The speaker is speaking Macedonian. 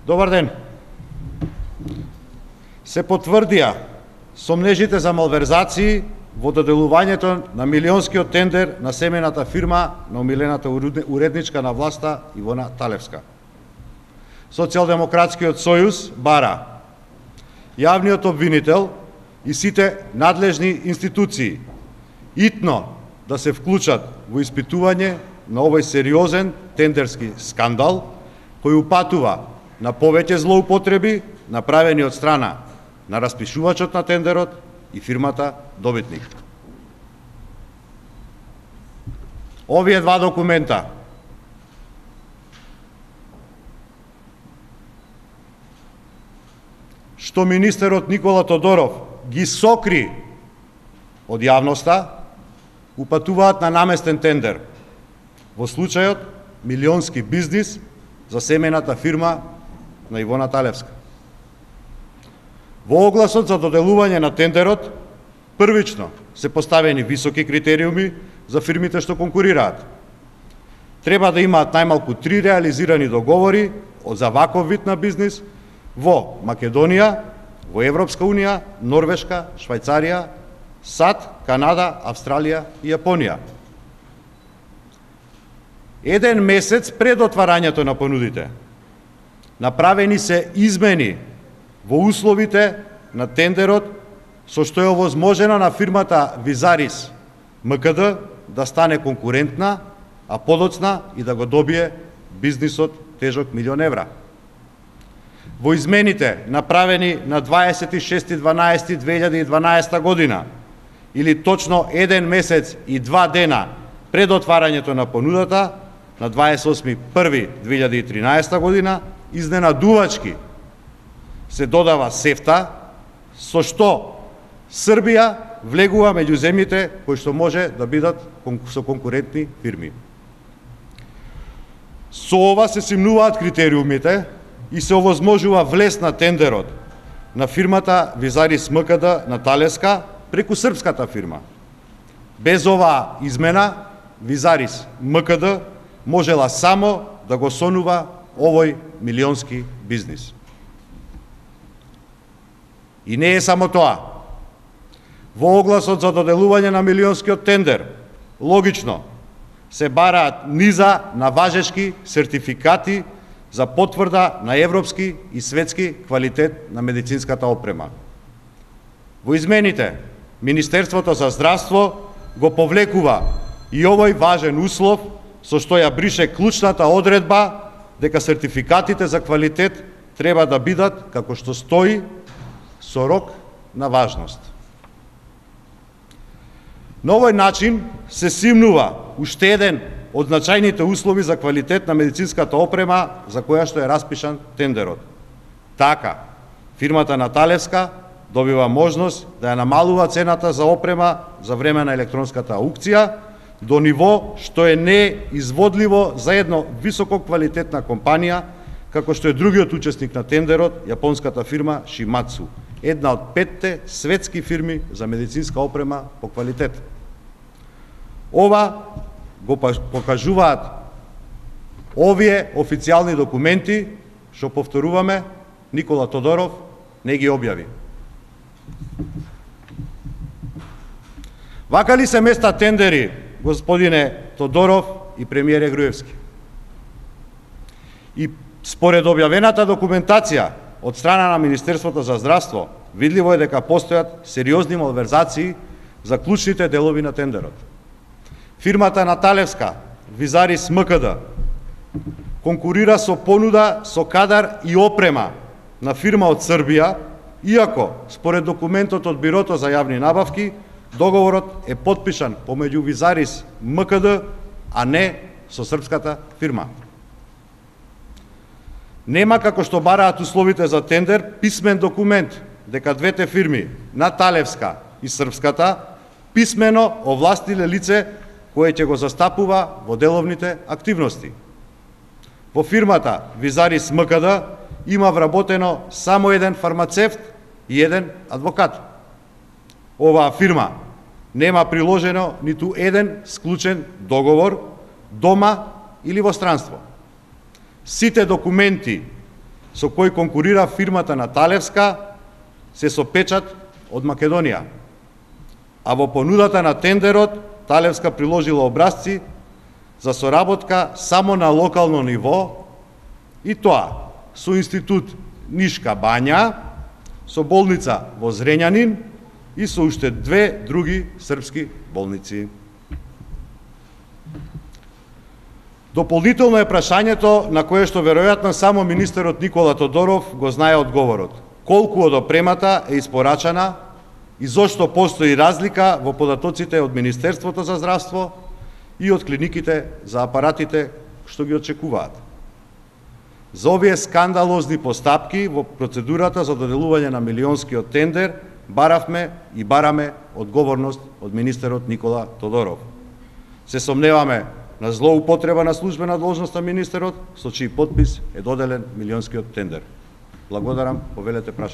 Добар ден. Се потврдија сомнежите за малверзации во доделувањето на милионскиот тендер на семејната фирма на омилената уредничка на власта Ивона Талевска. Социјалдемократскиот сојуз бара јавниот обвинител и сите надлежни институции итно да се вклучат во испитување на овој сериозен тендерски скандал, кој упатува на повеќе злоупотреби направени од страна на распишувачот на тендерот и фирмата добитник. Овие два документа што министерот Никола Тодоров ги сокри од јавноста, упатуваат на наместен тендер, во случајот милионски бизнис за семејната фирма на Ивона Талевска. Во огласот за доделување на тендерот, првично се поставени високи критериуми за фирмите што конкурираат. Треба да имаат најмалку 3 реализирани договори за ваков вид на бизнис во Македонија, во Европска Унија, Норвешка, Швајцарија, САД, Канада, Австралија и Јапонија. Еден месец пред отварањето на понудите, направени се измени во условите на тендерот, со што е овозможено на фирмата Визарис МКД да стане конкурентна, а подоцна и да го добие бизнисот тежок €1.000.000 евра. Во измените направени на 26.12.2012 година, или точно еден месец и 2 дена пред отварањето на понудата, на 28.1.2013 година, изненадувачки се додава СЕФТА, со што Србија влегува меѓу земјите кои што може да бидат со конкурентни фирми. Со ова се симнуваат критериумите и се овозможува влез на тендерот на фирмата Визарис МКД на Талевска преку српската фирма. Без оваа измена, Визарис МКД можела само да го сонува овој милионски бизнис. И не е само тоа. Во огласот за доделување на милионскиот тендер, логично, се бараат низа на важешки сертификати за потврда на европски и светски квалитет на медицинската опрема. Во измените, Министерството за здравство го повлекува и овој важен услов, со што ја брише клучната одредба дека сертификатите за квалитет треба да бидат, како што стои, со рок на важност. На овој начин се симнува уште еден од значајните услови за квалитет на медицинската опрема за која што е распишан тендерот. Така, фирмата на Талевска добива можност да ја намалува цената за опрема за време на електронската аукција до ниво што е неизводливо за една висококвалитетна компанија, како што е другиот учесник на тендерот, јапонската фирма Шимацу, една од 5 светски фирми за медицинска опрема по квалитет. Ова го покажуваат овие официјални документи, што повторуваме, Никола Тодоров не ги објави. Вака ли се места тендери, господине Тодоров и премиере Груевски? И според објавената документација од страна на Министерството за здравство, видливо е дека постојат сериозни малверзации за клучните делови на тендерот. Фирмата на Талевска, Визарис МКД, конкурира со понуда со кадар и опрема на фирма од Србија, иако, според документот од Бирото за јавни набавки, договорот е потпишан помеѓу Визарис МКД, а не со српската фирма. Нема, како што бараат условите за тендер, писмен документ дека двете фирми, на Талевска и српската, писмено овластиле лице кое ќе го застапува во деловните активности. Во фирмата Визарис МКД има вработено само еден фармацевт и еден адвокат. Оваа фирма нема приложено ниту еден склучен договор дома или во странство. Сите документи со кој конкурира фирмата Наталевска, се со печат од Македонија. А во понудата на тендерот, Талевска приложила образци за соработка само на локално ниво, и тоа со Институт Нишка Бања, со болница во Зрењанин и со уште 2 други српски болници. Дополнително е прашањето на кое што веројатно само министерот Никола Тодоров го знае одговорот. Колку од опремата е испорачана и зошто постои разлика во податоците од Министерството за здравство и од клиниките за апаратите што ги очекуваат. За овие скандалозни постапки во процедурата за доделување на милионскиот тендер баравме и бараме одговорност од министерот Никола Тодоров. Се сомневаме на злоупотреба на службена должност на министерот, со чиј потпис е доделен милионскиот тендер. Благодарам, повелете прашање.